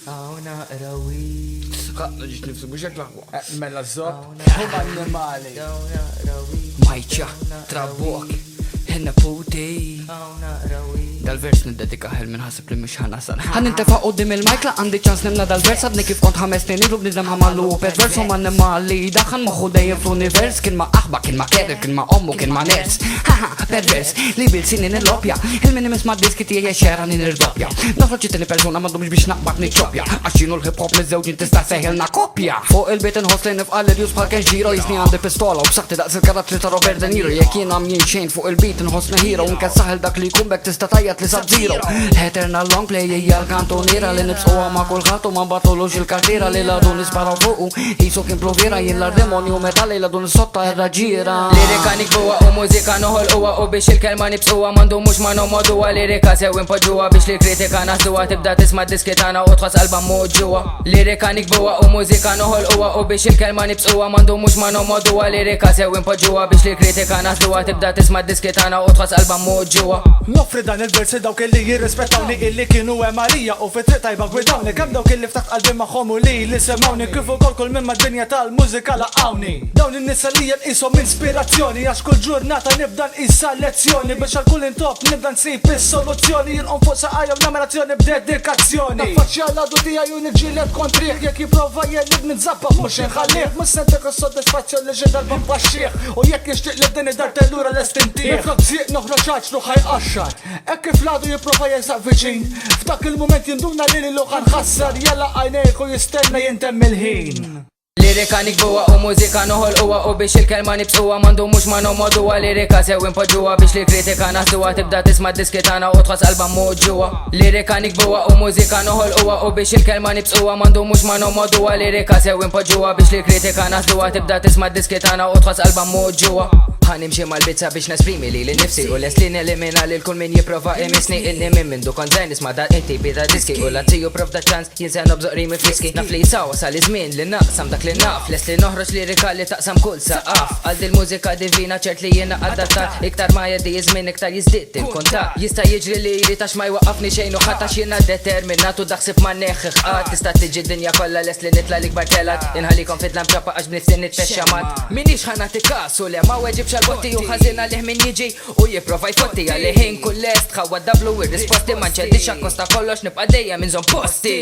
Għawna rawi Għatna ġiġ nifsu biex jaklaħwa. Mela zob Hum annimali Għawna rawi Majċa, trabok, henna puti Għawna rawi Dal-vers nid-dedika ħel minn ħasib li mux ħanasan Għan intefa qoddim il-majkla għandi ċans nimna dal-vers Għadni kif kont 5 snin ilu bnidem ħamallu per-vers U man nimali daħan moħu dejjem fl-univers Kien ma aħba, kien ma keder, kien ma ommu, kien ma ners Haha, per-vers, li bil-sinin il-lopja Il-minni misma diski tijie xera nin il-doppja Noħroċ it-tini persona mandumx biex naqbak niċċopja Għaxinu l-hip-hop miż-żewġin tista' seħilna kopja Fuq il-bit nħosli nifqal il-jus bħal kien ġiro Jisni għandi pistola u b'saħti daqs il-karatri ta' Robert De Niro Jek jien għamjien xejn fuq il-bit nħosni hero Nkessaħil dak li kumbek tista' tajjat li sab-zero Eternal long play hija l-kantoniera li nibsuha ma' kulħadd u ma batolux il-kartiera li l-għadu nisparaw fuqu Jisu kien provera jien l-demonju metalli l-għadu nissotta ir-raġiera Lirika nikbuwa u mużika noħolquwa u biex il-kelma nibsuwa mandu mux ma nomoduwa Lirika sew impoġġuwa biex li kritika naħduwa tibda tisma' diski tagħna u tħoss qalba moġġuwa Lirika nikbuwa u mużika noħolquwa u biex il-kelma nibsuwa mandu mux ma nomoduwa Lirika sew impoġġuwa biex li kritika naħduwa tibda tisma' diski tagħna u tħoss qalba moġġuwa Nofri dan il-versi dawk illi jirrispettawni illi kienu emarija u fitriq tajba gwidawni Kemm dawk illi ftaħt qalbi magħhom u li semawni kif ukoll kull minn mad-dinja tal-mużika laqawni Dawn in-nisa li nqishom inspirazzjoni għax kull ġurnata nibda nqisha lezzjoni biex għal kull intop nibda nsib is-soluzzjoni jinqom fuq saqajja b'namerazzjoni b'dedikazzjoni Naffaċċja l-għadu tiegħi u niġġieled kontrih jekk jipprova jellib nitżabbab mhux inħallih mhux sentik is-sodisfazzjon li xi darba mbaxxih u jekk jixtieq li din id-dar tellura lest intih Nifrok żieq noħroġ ċaċlu ħajqaxxar hekk kif l-għadu jipprova jersaq viċin f'dak il-mument jinduna li l-luħan ħassar jalla għajnejk u jistenna jintemm il-ħin Lirika nikbuwa u mużika noħolquwa u biex il-kelma nibsuwa mandu mux ma nomoduwa Lirika sew impoġġuwa biex li kritika naħduwa tibda tisma' diski tagħna u tħoss qalba moġġuwa Lirika nikbuwa u mużika noħolquwa u biex il-kelma nibsuwa mandu mux ma nomoduwa Lirika sew impoġġuwa biex li kritika naħduwa tibda tisma' diski tagħna u tħoss qalba moġġuwa Ħanimxi mal-bizza biex nesprimi li l-nifsi u les li nelimina li l-kull min jiprofa imisni inni minn mindu konzajn isma da inti bida diski u lazziju prof da ċans jinsen obżoqrimi friski Naf li jisawa sal-izmin li naqsam dak li naf les li noħroġ lirika li taqsam kull saqaf Għal dil-mużika divina ċert li jena adattat Iktar ma jeddi jizmin iktar jizdit il-kontat Jista jiġri li jiritax ma jwaqafni xejn u ħatax jena determinatu daħsib ma neħħiħ qat Tista tiġi d-dinja kolla les li nitla li kbar telat Inħalikom fitlam ġabba għax bniftin nitfexxamat Minix ħanati kasu li ma weġibx għal-botti u ħazina liħ min jiġi u jiprofa jfotti għalli ħin kull est ħawad dablu ir-risposti manċedix akkosta kollox nibqa dejja minn zon posti